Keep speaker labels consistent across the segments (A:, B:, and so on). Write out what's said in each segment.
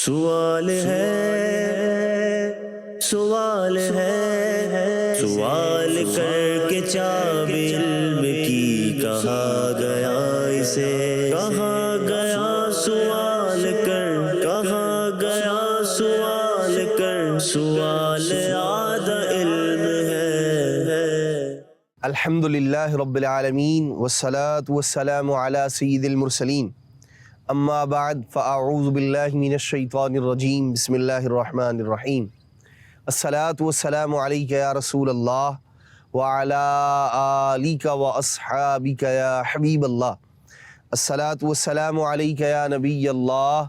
A: سوال ہے سوال کر کے چاب علم کی کہا گیا اسے، کہا گیا سوال کر، کہا گیا سوال کر، سوال آدھا علم ہے۔
B: الحمدللہ رب العالمین والصلاة والسلام علی سید المرسلین، اما بعد فاعوذ باللہ من الشیطان الرجیم، بسم اللہ الرحمن الرحیم۔ الصلاة والسلام علیک یا رسول اللہ وعلی آلک واصحابک یا حبیب اللہ، الصلاة والسلام علیک یا نبی اللہ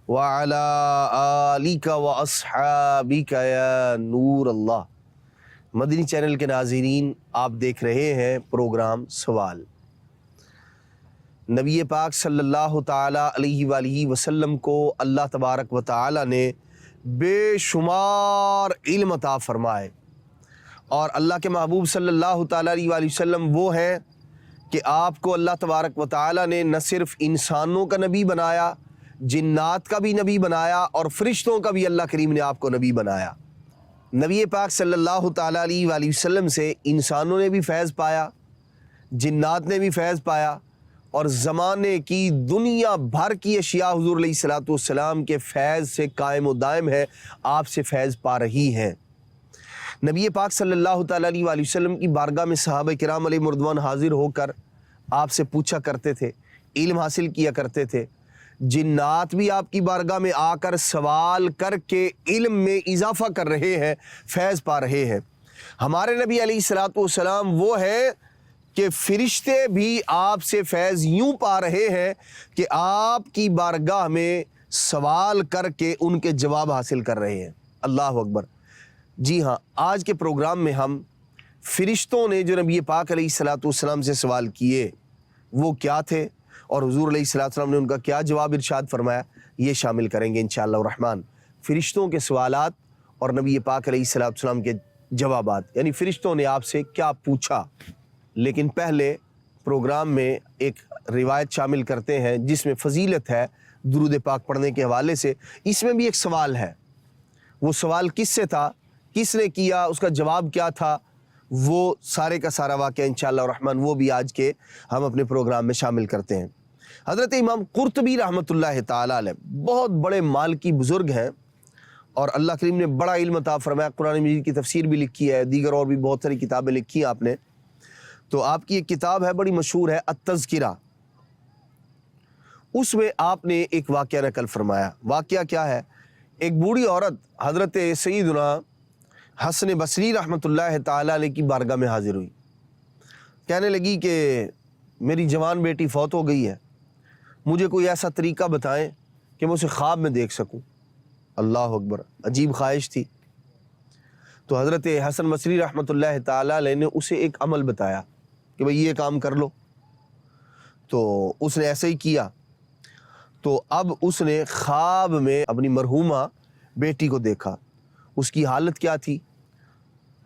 B: وعلی آلک واصحابک یا نور اللہ۔ مدنی چینل کے ناظرین، آپ دیکھ رہے ہیں پروگرام سوال۔ نبی پاک صلی اللہ تعالیٰ علیہ وآلہ وسلم کو اللہ تبارک و تعالیٰ نے بے شمار علم عطا فرمائے، اور اللہ کے محبوب صلی اللہ تعالیٰ علیہ وآلہ وسلم وہ ہیں کہ آپ کو اللہ تبارک و تعالیٰ نے نہ صرف انسانوں کا نبی بنایا، جنات کا بھی نبی بنایا، اور فرشتوں کا بھی اللہ کریم نے آپ کو نبی بنایا۔ نبی پاک صلی اللہ تعالیٰ علیہ وآلہ وسلم سے انسانوں نے بھی فیض پایا، جنات نے بھی فیض پایا، اور زمانے کی دنیا بھر کی اشیاء حضور علیہ الصلوۃ والسلام کے فیض سے قائم و دائم ہے، آپ سے فیض پا رہی ہیں۔ نبی پاک صلی اللہ تعالیٰ علیہ وآلہ وسلم کی بارگاہ میں صحابہ کرام علیہ رضوان حاضر ہو کر آپ سے پوچھا کرتے تھے، علم حاصل کیا کرتے تھے۔ جنات بھی آپ کی بارگاہ میں آ کر سوال کر کے علم میں اضافہ کر رہے ہیں، فیض پا رہے ہیں۔ ہمارے نبی علیہ الصلوۃ والسلام وہ ہے کہ فرشتے بھی آپ سے فیض یوں پا رہے ہیں کہ آپ کی بارگاہ میں سوال کر کے ان کے جواب حاصل کر رہے ہیں۔ اللہ اکبر۔ جی ہاں، آج کے پروگرام میں ہم فرشتوں نے جو نبی پاک علیہ الصلوۃ والسلام سے سوال کیے وہ کیا تھے، اور حضور علیہ الصلوۃ والسلام نے ان کا کیا جواب ارشاد فرمایا، یہ شامل کریں گے انشاءاللہ الرحمن۔ فرشتوں کے سوالات اور نبی پاک علیہ الصلوۃ والسلام کے جوابات، یعنی فرشتوں نے آپ سے کیا پوچھا۔ لیکن پہلے پروگرام میں ایک روایت شامل کرتے ہیں جس میں فضیلت ہے درود پاک پڑھنے کے حوالے سے۔ اس میں بھی ایک سوال ہے، وہ سوال کس سے تھا، کس نے کیا، اس کا جواب کیا تھا، وہ سارے کا سارا واقعہ انشاءاللہ الرحمن وہ بھی آج کے ہم اپنے پروگرام میں شامل کرتے ہیں۔ حضرت امام قرطبی رحمۃ اللہ تعالیٰ علیہ بہت بڑے مالکی بزرگ ہیں، اور اللہ کریم نے بڑا علم عطا فرمایا، قرآن مجید کی تفسیر بھی لکھی ہے، دیگر اور بھی بہت ساری کتابیں لکھی ہیں آپ نے۔ تو آپ کی ایک کتاب ہے بڑی مشہور ہے التذکرہ، اس میں آپ نے ایک واقعہ نقل فرمایا۔ واقعہ کیا ہے؟ ایک بوڑھی عورت حضرت سیدنا حسن بصری رحمۃ اللہ تعالیٰ علیہ کی بارگاہ میں حاضر ہوئی، کہنے لگی کہ میری جوان بیٹی فوت ہو گئی ہے، مجھے کوئی ایسا طریقہ بتائیں کہ میں اسے خواب میں دیکھ سکوں۔ اللہ اکبر، عجیب خواہش تھی۔ تو حضرت حسن بصری رحمۃ اللہ تعالیٰ علیہ نے اسے ایک عمل بتایا کہ بھئی یہ کام کر لو، تو اس نے ایسے ہی کیا۔ تو اب اس نے خواب میں اپنی مرحومہ بیٹی کو دیکھا۔ اس کی حالت کیا تھی؟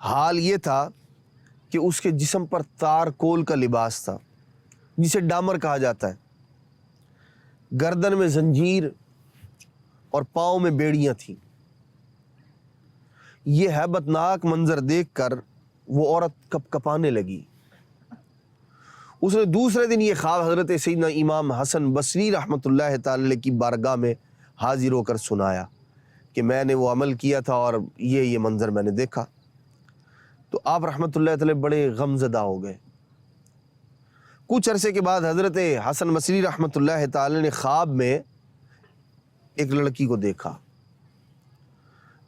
B: حال یہ تھا کہ اس کے جسم پر تارکول کا لباس تھا جسے ڈامر کہا جاتا ہے، گردن میں زنجیر اور پاؤں میں بیڑیاں تھیں۔ یہ ہیبت ناک منظر دیکھ کر وہ عورت کپ کپانے لگی۔ اس نے دوسرے دن یہ خواب حضرت سیدنا امام حسن بصری رحمۃ اللہ تعالی کی بارگاہ میں حاضر ہو کر سنایا کہ میں نے وہ عمل کیا تھا اور یہ منظر میں نے دیکھا۔ تو آپ رحمۃ اللہ تعالی بڑے غم زدہ ہو گئے۔ کچھ عرصے کے بعد حضرت حسن بصری رحمۃ اللہ تعالی نے خواب میں ایک لڑکی کو دیکھا،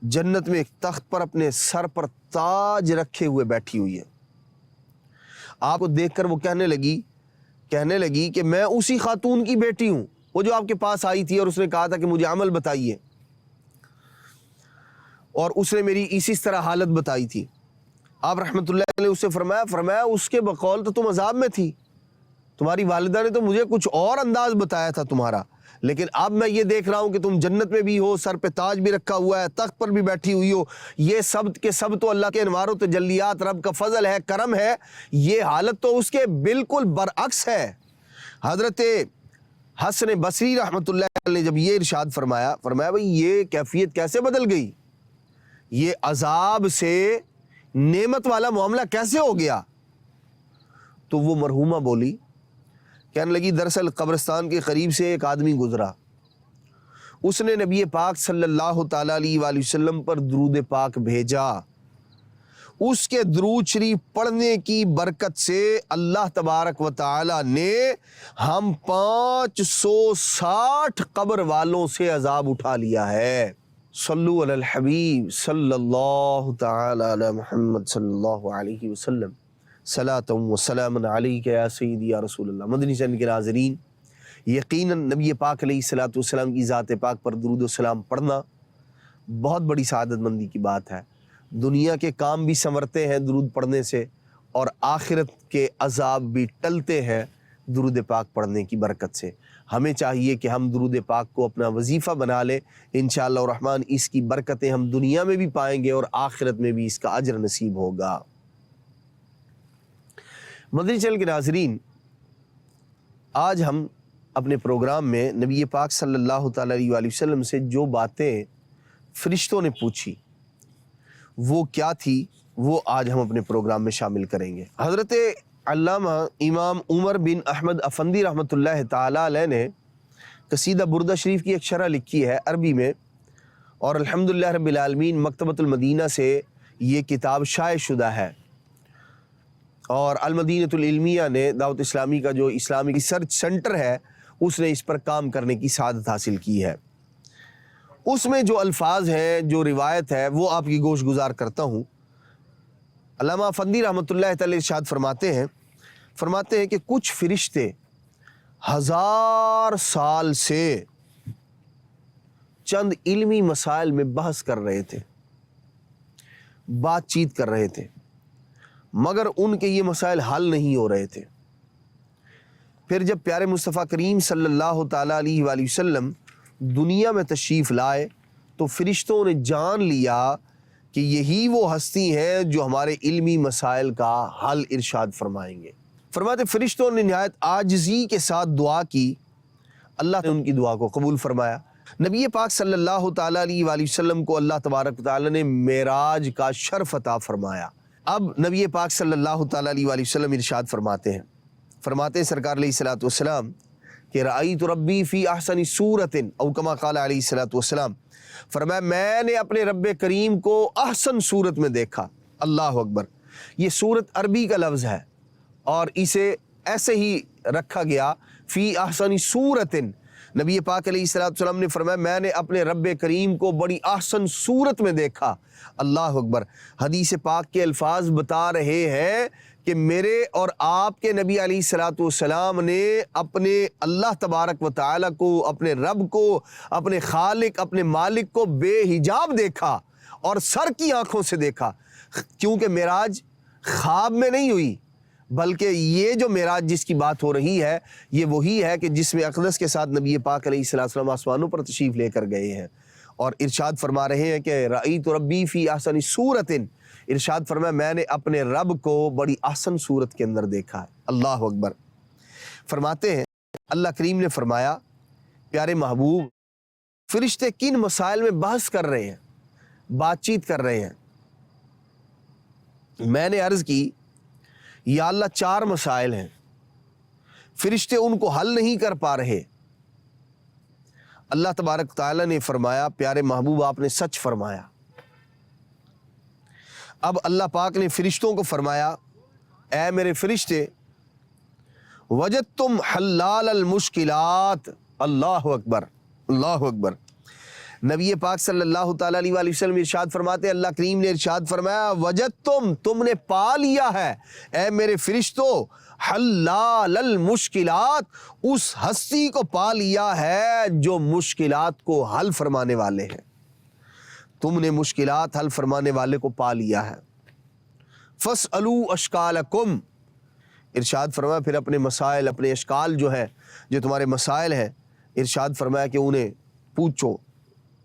B: جنت میں ایک تخت پر اپنے سر پر تاج رکھے ہوئے بیٹھی ہوئی ہے۔ آپ کو دیکھ کر وہ کہنے لگی کہ میں اسی خاتون کی بیٹی ہوں، وہ جو آپ کے پاس آئی تھی اور اس نے کہا تھا کہ مجھے عمل بتائیے، اور اس نے میری اسی طرح حالت بتائی تھی۔ آپ رحمۃ اللہ نے اس سے فرمایا اس کے بقول تو تم عذاب میں تھی، تمہاری والدہ نے تو مجھے کچھ اور انداز بتایا تھا تمہارا، لیکن اب میں یہ دیکھ رہا ہوں کہ تم جنت میں بھی ہو، سر پہ تاج بھی رکھا ہوا ہے، تخت پر بھی بیٹھی ہوئی ہو۔ یہ سب کے سب تو اللہ کے انوار و تجلیات، رب کا فضل ہے، کرم ہے۔ یہ حالت تو اس کے بالکل برعکس ہے۔ حضرت حسن بصری رحمۃ اللہ علیہ نے جب یہ ارشاد فرمایا بھئی یہ کیفیت کیسے بدل گئی، یہ عذاب سے نعمت والا معاملہ کیسے ہو گیا؟ تو وہ مرحومہ بولی، کہنے لگی دراصل قبرستان کے قریب سے ایک آدمی گزرا، اس نے نبی پاک صلی اللہ تعالیٰ علیہ وآلہ وسلم پر درود پاک بھیجا، اس کے درود شریف پڑھنے کی برکت سے اللہ تبارک و تعالی نے ہم 560 قبر والوں سے عذاب اٹھا لیا ہے۔ صلو علی الحبیب صلی اللہ تعالی علی محمد صلی اللہ علیہ وسلم، صلاۃ و سلام علیک یا سیدی یا رسول اللہ۔ مدنی چینل کے ناظرین، یقیناً نبی پاک علیہ الصلوۃ والسلام کی ذات پاک پر درود و سلام پڑھنا بہت بڑی سعادت مندی کی بات ہے۔ دنیا کے کام بھی سنورتے ہیں درود پڑھنے سے، اور آخرت کے عذاب بھی ٹلتے ہیں درود پاک پڑھنے کی برکت سے۔ ہمیں چاہیے کہ ہم درود پاک کو اپنا وظیفہ بنا لیں، انشاءاللہ الرحمن اس کی برکتیں ہم دنیا میں بھی پائیں گے اور آخرت میں بھی اس کا اجر نصیب ہوگا۔ مدنی چینل کے ناظرین، آج ہم اپنے پروگرام میں نبی پاک صلی اللہ تعالیٰ علیہ وآلہ وسلم سے جو باتیں فرشتوں نے پوچھی وہ کیا تھی، وہ آج ہم اپنے پروگرام میں شامل کریں گے۔ حضرت علامہ امام عمر بن احمد افندی رحمۃ اللہ تعالیٰ علیہ نے قصیدہ بردہ شریف کی ایک شرح لکھی ہے عربی میں، اور الحمدللہ رب العالمین مکتبۃ المدینہ سے یہ کتاب شائع شدہ ہے، اور المدینۃ العلمیہ نے دعوت اسلامی کا جو اسلامی ریسرچ سینٹر ہے اس نے اس پر کام کرنے کی سعادت حاصل کی ہے۔ اس میں جو الفاظ ہیں، جو روایت ہے، وہ آپ کی گوش گزار کرتا ہوں۔ علامہ افندی رحمۃ اللہ تعالی ارشاد فرماتے ہیں کہ کچھ فرشتے 1000 سال سے چند علمی مسائل میں بحث کر رہے تھے، بات چیت کر رہے تھے، مگر ان کے یہ مسائل حل نہیں ہو رہے تھے۔ پھر جب پیارے مصطفیٰ کریم صلی اللہ تعالیٰ علیہ وآلہ وسلم دنیا میں تشریف لائے تو فرشتوں نے جان لیا کہ یہی وہ ہستی ہیں جو ہمارے علمی مسائل کا حل ارشاد فرمائیں گے۔ فرماتے فرشتوں نے نہایت عاجزی کے ساتھ دعا کی، اللہ نے ان کی دعا کو قبول فرمایا۔ نبی پاک صلی اللہ تعالیٰ علیہ وآلہ وسلم کو اللہ تبارک و تعالیٰ نے معراج کا شرف عطا فرمایا۔ اب نبی پاک صلی اللہ تعالیٰ علیہ وآلہ وسلم ارشاد فرماتے ہیں سرکار علیہ الصلوۃ والسلام کہ رأیت ربی فی احسن صورت، او کما قال علیہ الصلوۃ والسلام، فرمایا میں نے اپنے رب کریم کو احسن صورت میں دیکھا۔ اللہ اکبر۔ یہ صورت عربی کا لفظ ہے اور اسے ایسے ہی رکھا گیا، فی احسن صورت۔ نبی پاک علیہ الصلوۃ والسلام نے فرمایا میں نے اپنے رب کریم کو بڑی احسن صورت میں دیکھا۔ اللہ اکبر۔ حدیث پاک کے الفاظ بتا رہے ہیں کہ میرے اور آپ کے نبی علیہ الصلوۃ والسلام نے اپنے اللہ تبارک و تعالیٰ کو، اپنے رب کو، اپنے خالق، اپنے مالک کو بے حجاب دیکھا اور سر کی آنکھوں سے دیکھا، کیونکہ معراج خواب میں نہیں ہوئی، بلکہ یہ جو معراج جس کی بات ہو رہی ہے یہ وہی ہے کہ جس میں اقدس کے ساتھ نبی پاک علیہ الصلوۃ والسلام آسمانوں پر تشریف لے کر گئے ہیں، اور ارشاد فرما رہے ہیں کہ رأیت ربی فی احسن صورت، ارشاد فرمایا میں نے اپنے رب کو بڑی احسن صورت کے اندر دیکھا ہے۔ اللہ اکبر۔ فرماتے ہیں اللہ کریم نے فرمایا پیارے محبوب فرشتے کن مسائل میں بحث کر رہے ہیں، بات چیت کر رہے ہیں؟ میں نے عرض کی یا اللہ 4 مسائل ہیں، فرشتے ان کو حل نہیں کر پا رہے۔ اللہ تبارک تعالیٰ نے فرمایا پیارے محبوب آپ نے سچ فرمایا۔ اب اللہ پاک نے فرشتوں کو فرمایا اے میرے فرشتے وجدتم حلال المشکلات۔ اللہ اکبر، اللہ اکبر۔ نبی پاک صلی اللہ تعالیٰ علیہ وآلہ وسلم ارشاد فرماتے اللہ کریم نے ارشاد فرمایا وجدتم، تم نے پا لیا ہے اے میرے فرشتوں، حلال المشکلات، اس ہستی کو پا لیا ہے جو مشکلات کو حل فرمانے والے ہیں۔ تم نے مشکلات حل فرمانے والے کو پا لیا ہے۔ فاسألوا اشکالکم، ارشاد فرمایا پھر اپنے مسائل، اپنے اشکال جو ہیں، جو تمہارے مسائل ہیں، ارشاد فرمایا کہ انہیں پوچھو،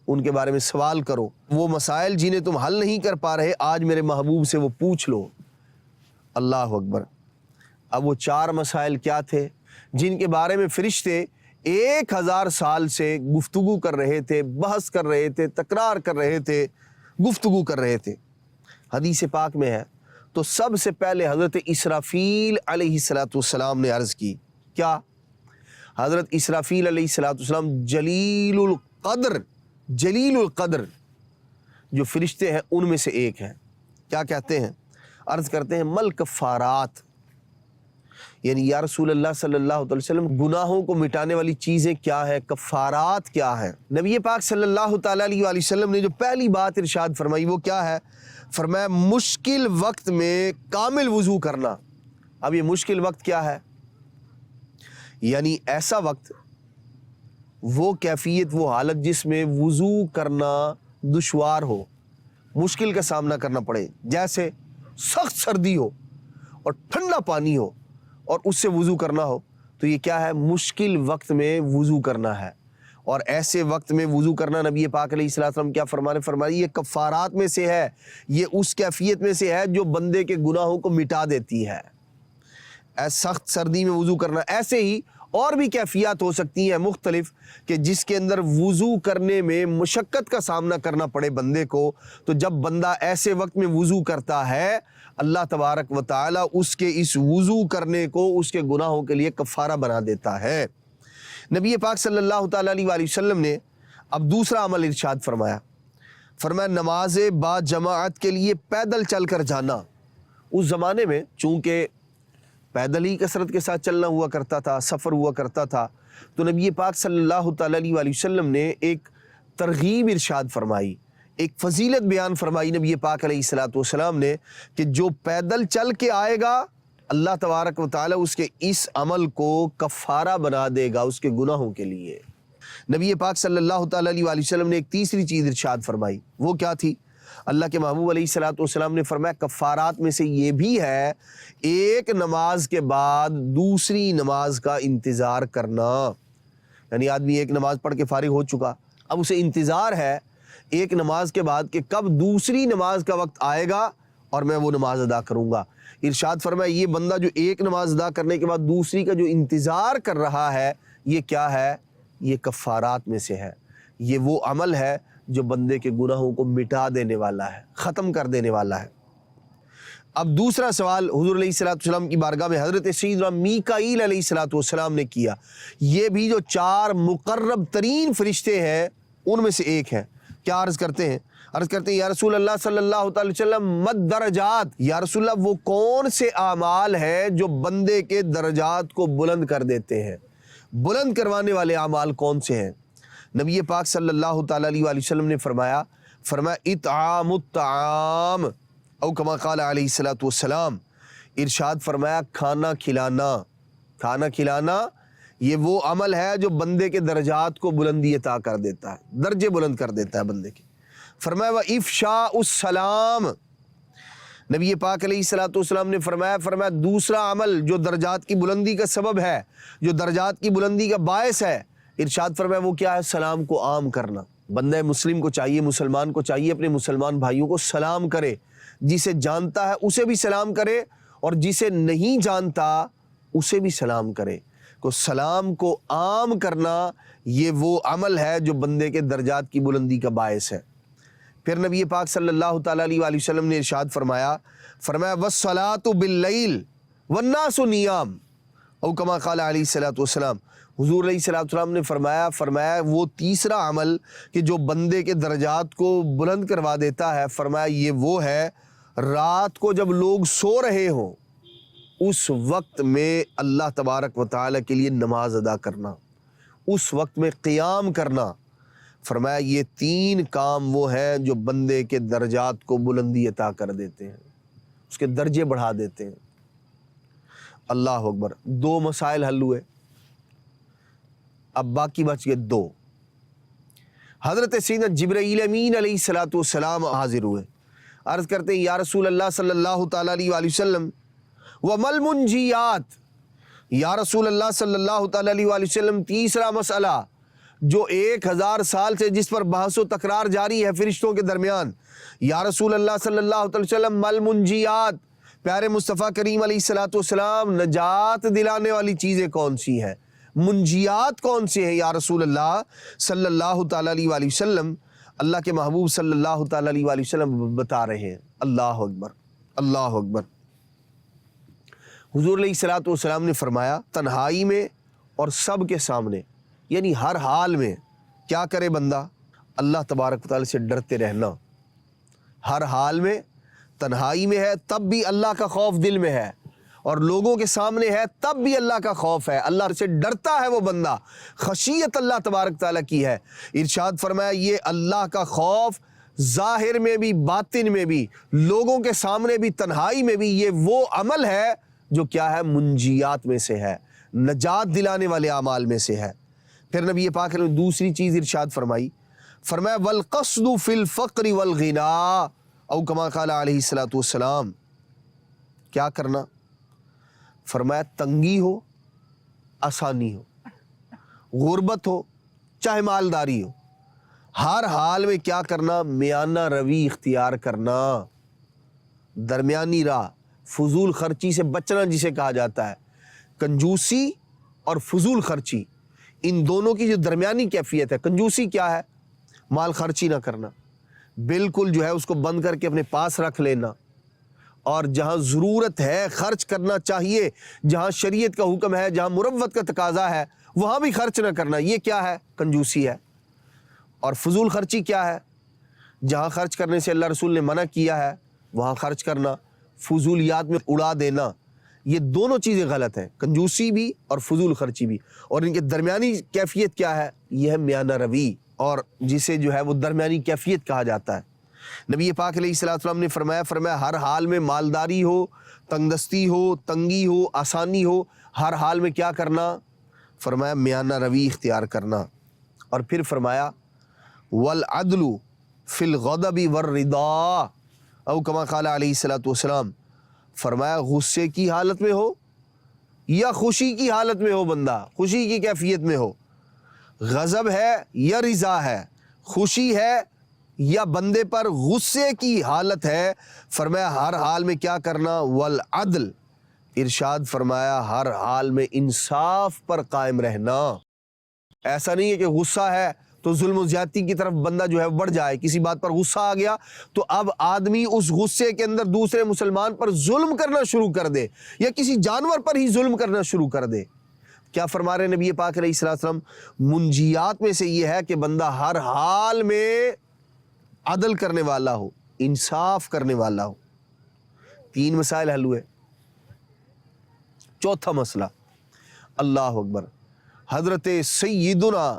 B: ان کے بارے میں سوال کرو۔ وہ مسائل جنہیں تم حل نہیں کر پا رہے آج میرے محبوب سے وہ پوچھ لو۔ اللہ اکبر۔ اب وہ 4 مسائل کیا تھے جن کے بارے میں فرشتے 1000 سال سے گفتگو کر رہے تھے، بحث کر رہے تھے، تکرار کر رہے تھے، گفتگو کر رہے تھے۔ حدیث پاک میں ہے تو سب سے پہلے حضرت اسرافیل علیہ السلام نے عرض کی، کیا؟ حضرت اسرافیل علیہ السلام جلیل القدر جو فرشتے ہیں ان میں سے ایک ہیں۔ کیا کہتے ہیں؟ عرض کرتے ہیں مل کفارات، یعنی یا رسول اللہ صلی اللہ علیہ وسلم گناہوں کو مٹانے والی چیزیں کیا ہے، کفارات کیا ہے؟ نبی پاک صلی اللہ تعالیٰ علیہ وآلہ وسلم نے جو پہلی بات ارشاد فرمائی وہ کیا ہے؟ فرمایا مشکل وقت میں کامل وضو کرنا۔ اب یہ مشکل وقت کیا ہے؟ یعنی ایسا وقت، وہ کیفیت، وہ حالت جس میں وضو کرنا دشوار ہو، مشکل کا سامنا کرنا پڑے، جیسے سخت سردی ہو اور ٹھنڈا پانی ہو اور اس سے وضو کرنا ہو، تو یہ کیا ہے؟ مشکل وقت میں وضو کرنا ہے۔ اور ایسے وقت میں وضو کرنا نبی پاک علیہ السلام کیا فرمایا؟ یہ کفارات میں سے ہے، یہ اس کیفیت میں سے ہے جو بندے کے گناہوں کو مٹا دیتی ہے۔ سخت سردی میں وضو کرنا، ایسے ہی اور بھی کیفیات ہو سکتی ہیں مختلف کہ جس کے اندر وضو کرنے میں مشقت کا سامنا کرنا پڑے بندے کو، تو جب بندہ ایسے وقت میں وضو کرتا ہے اللہ تبارک و تعالی اس کے اس وضو کرنے کو اس کے گناہوں کے لیے کفارہ بنا دیتا ہے۔ نبی پاک صلی اللہ تعالیٰ علیہ وآلہ وسلم نے اب دوسرا عمل ارشاد فرمایا نماز با جماعت کے لیے پیدل چل کر جانا۔ اس زمانے میں چونکہ پیدل ہی کثرت کے ساتھ چلنا ہوا کرتا تھا، سفر ہوا کرتا تھا، تو نبی پاک صلی اللہ تعالیٰ علیہ وآلہ وسلم نے ایک ترغیب ارشاد فرمائی، ایک فضیلت بیان فرمائی نبی پاک علیہ السلام نے کہ جو پیدل چل کے آئے گا اللہ تبارک و تعالی اس کے اس عمل کو کفارہ بنا دے گا اس کے گناہوں کے لیے۔ نبی پاک صلی اللہ تعالیٰ علیہ وآلہ وسلم نے ایک تیسری چیز ارشاد فرمائی، وہ کیا تھی؟ اللہ کے محبوب علیہ السلام نے فرمایا کفارات میں سے یہ بھی ہے ایک نماز کے بعد دوسری نماز کا انتظار کرنا۔ یعنی آدمی ایک نماز پڑھ کے فارغ ہو چکا، اب اسے انتظار ہے ایک نماز کے بعد کہ کب دوسری نماز کا وقت آئے گا اور میں وہ نماز ادا کروں گا۔ ارشاد فرمایا یہ بندہ جو ایک نماز ادا کرنے کے بعد دوسری کا جو انتظار کر رہا ہے، یہ کیا ہے؟ یہ کفارات میں سے ہے، یہ وہ عمل ہے جو بندے کے گناہوں کو مٹا دینے والا ہے، ختم کر دینے والا ہے۔ اب دوسرا سوال حضور علیہ السلام کی بارگاہ میں حضرت سیدنا میکائیل علیہ السلام نے کیا، یہ بھی جو 4 مقرب ترین فرشتے ہیں ان میں سے ایک ہے۔ کیا عرض کرتے ہیں؟ عرض کرتے ہیں یا رسول اللہ صلی اللہ تعالی وسلم مد درجات، یا رسول اللہ وہ کون سے اعمال ہیں جو بندے کے درجات کو بلند کر دیتے ہیں، بلند کروانے والے اعمال کون سے ہیں؟ نبی پاک صلی اللہ تعالی علیہ وآلہ وسلم نے فرمایا اطعام الطعام او کما قال علیہ السلام، ارشاد فرمایا کھانا کھلانا یہ وہ عمل ہے جو بندے کے درجات کو بلندی عطا کر دیتا ہے، درجے بلند کر دیتا ہے بندے کے۔ فرمایا وافشاء السلام، نبی پاک علیہ السلام نے فرمایا دوسرا عمل جو درجات کی بلندی کا سبب ہے، جو درجات کی بلندی کا باعث ہے، ارشاد فرمایا وہ کیا ہے؟ سلام کو عام کرنا۔ بندہ مسلم کو چاہیے، مسلمان کو چاہیے اپنے مسلمان بھائیوں کو سلام کرے، جسے جانتا ہے اسے بھی سلام کرے اور جسے نہیں جانتا اسے بھی سلام کرے۔ کو سلام کو عام کرنا یہ وہ عمل ہے جو بندے کے درجات کی بلندی کا باعث ہے۔ پھر نبی پاک صلی اللہ تعالیٰ علیہ وآلہ وسلم نے ارشاد فرمایا والصلاۃ باللیل والناس نیام او کما قال علیہ السلام، حضور علیہ السلام نے فرمایا وہ تیسرا عمل کہ جو بندے کے درجات کو بلند کروا دیتا ہے، فرمایا یہ وہ ہے رات کو جب لوگ سو رہے ہوں اس وقت میں اللہ تبارک و تعالی کے لیے نماز ادا کرنا، اس وقت میں قیام کرنا۔ فرمایا یہ 3 کام وہ ہیں جو بندے کے درجات کو بلندی عطا کر دیتے ہیں، اس کے درجے بڑھا دیتے ہیں۔ اللہ اکبر، 2 مسائل حل ہوئے، اب باقی بچ گئے 2۔ حضرت سیدنا جبرائیل امین علیہ السلام حاضر ہوئے، عرض کرتے ہیں یا رسول اللہ صلی اللہ تعالیٰ علیہ وآلہ وسلم وَمَا الْمُنْجِيَاتِ، یا رسول اللہ صلی اللہ تعالیٰ علیہ وآلہ وسلم تیسرا مسئلہ جو 1000 سال سے جس پر بحث و تکرار جاری ہے فرشتوں کے درمیان، یا رسول اللہ صلی اللہ علیہ وسلم مَا الْمُنْجِيَاتِ، پیارے مصطفیٰ کریم علیہ السلام نجات دلانے والی چیزیں کون سی ہیں، منجیات کون سے ہیں یا رسول اللہ صلی اللہ تعالیٰ علیہ وآلہ وسلم؟ اللہ کے محبوب صلی اللہ تعالیٰ علیہ وآلہ وسلم بتا رہے ہیں۔ اللہ اکبر، اللہ اکبر۔ حضور علیہ الصلوۃ والسلام نے فرمایا تنہائی میں اور سب کے سامنے، یعنی ہر حال میں کیا کرے بندہ؟ اللہ تبارک و تعالیٰ سے ڈرتے رہنا۔ ہر حال میں، تنہائی میں ہے تب بھی اللہ کا خوف دل میں ہے، اور لوگوں کے سامنے ہے تب بھی اللہ کا خوف ہے، اللہ سے ڈرتا ہے وہ بندہ، خشیت اللہ تبارک تعالیٰ کی ہے۔ ارشاد فرمایا یہ اللہ کا خوف ظاہر میں بھی باطن میں بھی، لوگوں کے سامنے بھی تنہائی میں بھی، یہ وہ عمل ہے جو کیا ہے؟ منجیات میں سے ہے، نجات دلانے والے اعمال میں سے ہے۔ پھر نبی پاک نے دوسری چیز ارشاد فرمائی، فرمایا والقصد فی الفقر والغنا، او کما قال علیہ الصلوۃ والسلام، کیا کرنا؟ فرمایا تنگی ہو، آسانی ہو، غربت ہو، چاہے مالداری ہو، ہر حال میں کیا کرنا؟ میانہ روی اختیار کرنا، درمیانی راہ، فضول خرچی سے بچنا جسے کہا جاتا ہے۔ کنجوسی اور فضول خرچی، ان دونوں کی جو درمیانی کیفیت ہے، کنجوسی کیا ہے؟ مال خرچی نہ کرنا، بالکل جو ہے اس کو بند کر کے اپنے پاس رکھ لینا، اور جہاں ضرورت ہے خرچ کرنا چاہیے، جہاں شریعت کا حکم ہے، جہاں مروت کا تقاضا ہے، وہاں بھی خرچ نہ کرنا، یہ کیا ہے؟ کنجوسی ہے۔ اور فضول خرچی کیا ہے؟ جہاں خرچ کرنے سے اللہ رسول نے منع کیا ہے وہاں خرچ کرنا، فضولیات میں اڑا دینا، یہ دونوں چیزیں غلط ہیں، کنجوسی بھی اور فضول خرچی بھی۔ اور ان کے درمیانی کیفیت کیا ہے؟ یہ ہے میانہ روی، اور جسے جو ہے وہ درمیانی کیفیت کہا جاتا ہے۔ نبی پاک علیہ الصلوۃ والسلام نے فرمایا ہر حال میں مالداری ہو، تنگ دستی ہو، تنگی ہو، آسانی ہو، ہر حال میں کیا کرنا؟ فرمایا میانہ روی اختیار کرنا۔ اور پھر فرمایا والعدل فی الغضب والرضا، او کما قال علیہ الصلوۃ والسلام، فرمایا غصے کی حالت میں ہو یا خوشی کی حالت میں ہو، بندہ خوشی کی کیفیت میں ہو، غضب ہے یا رضا ہے، خوشی ہے یا بندے پر غصے کی حالت ہے، فرمایا ہر حال میں کیا کرنا؟ والعدل، ارشاد فرمایا ہر حال میں انصاف پر قائم رہنا۔ ایسا نہیں ہے کہ غصہ ہے تو ظلم و زیادتی کی طرف بندہ جو ہے بڑھ جائے، کسی بات پر غصہ آ گیا تو اب آدمی اس غصے کے اندر دوسرے مسلمان پر ظلم کرنا شروع کر دے، یا کسی جانور پر ہی ظلم کرنا شروع کر دے۔ کیا فرما رہے نبی پاک علیہ الصلوۃ والسلام؟ منجیات میں سے یہ ہے کہ بندہ ہر حال میں عدل کرنے والا ہو، انصاف کرنے والا ہو۔ 3 مسائل حل ہوئے۔ چوتھا مسئلہ، اللہ اکبر، حضرت سیدنا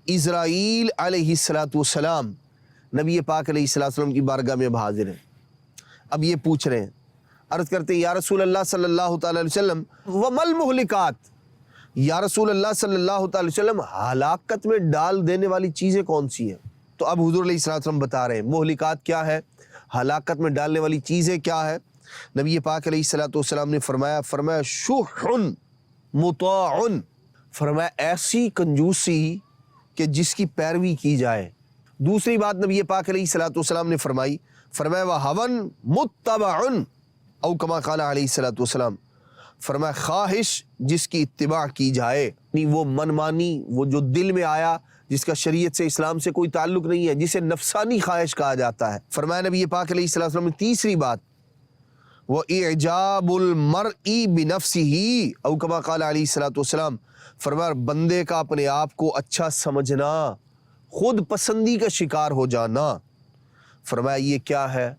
B: اسرائیل علیہ الصلوۃ والسلام نبی پاک علیہ الصلوۃ والسلام کی بارگاہ میں اب حاضر ہیں۔ اب یہ پوچھ رہے ہیں، عرض کرتے ہیں یا رسول اللہ صلی اللہ تعالیٰ علیہ وسلم وما المہلکات، یا رسول اللہ صلی اللہ تعالیٰ علیہ وسلم ہلاکت میں ڈال دینے والی چیزیں کون سی ہیں؟ تو اب حضور علیہ الصلوۃ والسلام بتا رہے ہیں مہلکات کیا ہے، ہلاکت میں ڈالنے والی چیزیں کیا ہے۔ نبی پاک علیہ الصلوۃ والسلام نے فرمایا شح مطاع، فرمایا ایسی کنجوسی کہ جس کی پیروی کی جائے۔ دوسری بات نبی پاک علیہ الصلوۃ والسلام نے فرمایا وہوً متبع، او کما قال علیہ الصلوۃ والسلام، فرمایا خواہش جس کی اتباع کی جائے، نہیں وہ منمانی، وہ جو دل میں آیا، جس کا شریعت سے اسلام سے کوئی تعلق نہیں ہے، جسے نفسانی خواہش کہا جاتا ہے۔ فرمایا نبی پاک علیہ الصلوۃ والسلام نے تیسری بات وَإِعْجَابُ الْمَرْءِ بِنَفْسِهِ، او کما قال علیہ الصلوۃ والسلام، فرمایا بندے کا اپنے آپ کو اچھا سمجھنا، خود پسندی کا شکار ہو جانا۔ فرمایا یہ کیا ہے؟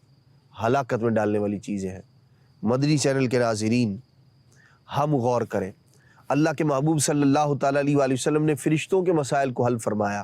B: ہلاکت میں ڈالنے والی چیزیں ہیں۔ مدنی چینل کے ناظرین، ہم غور کریں، اللہ کے محبوب صلی اللہ تعالیٰ علیہ وآلہ وسلم نے فرشتوں کے مسائل کو حل فرمایا،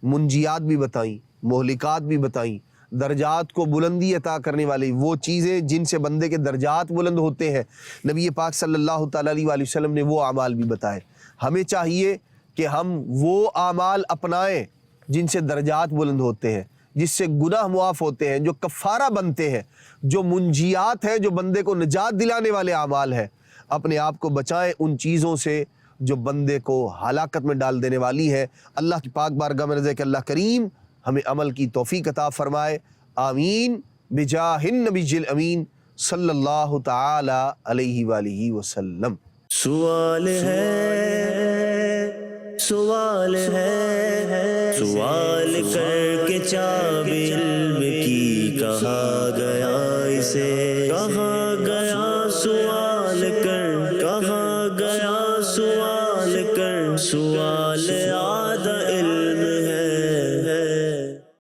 B: منجیات بھی بتائیں، مہلکات بھی بتائیں، درجات کو بلندی عطا کرنے والی وہ چیزیں جن سے بندے کے درجات بلند ہوتے ہیں، نبی پاک صلی اللہ تعالیٰ علیہ وآلہ وسلم نے وہ اعمال بھی بتائے۔ ہمیں چاہیے کہ ہم وہ اعمال اپنائیں جن سے درجات بلند ہوتے ہیں، جس سے گناہ معاف ہوتے ہیں، جو کفارہ بنتے ہیں، جو منجیات ہیں، جو بندے کو نجات دلانے والے اعمال ہیں۔ اپنے آپ کو بچائیں ان چیزوں سے جو بندے کو ہلاکت میں ڈال دینے والی ہے۔ اللہ کی پاک بارگاہ میں رضا کہ اللہ کریم ہمیں عمل کی توفیق عطا فرمائے، آمین، بجاہ النبی الامین صلی اللہ تعالی علیہ وآلہ وسلم۔
A: سوال ہے سوال ہے، سوال کر کے چاب علم کی کہا گیا اسے، کہا گیا سوال کر، کہا گیا سوال کر، سوال آدھا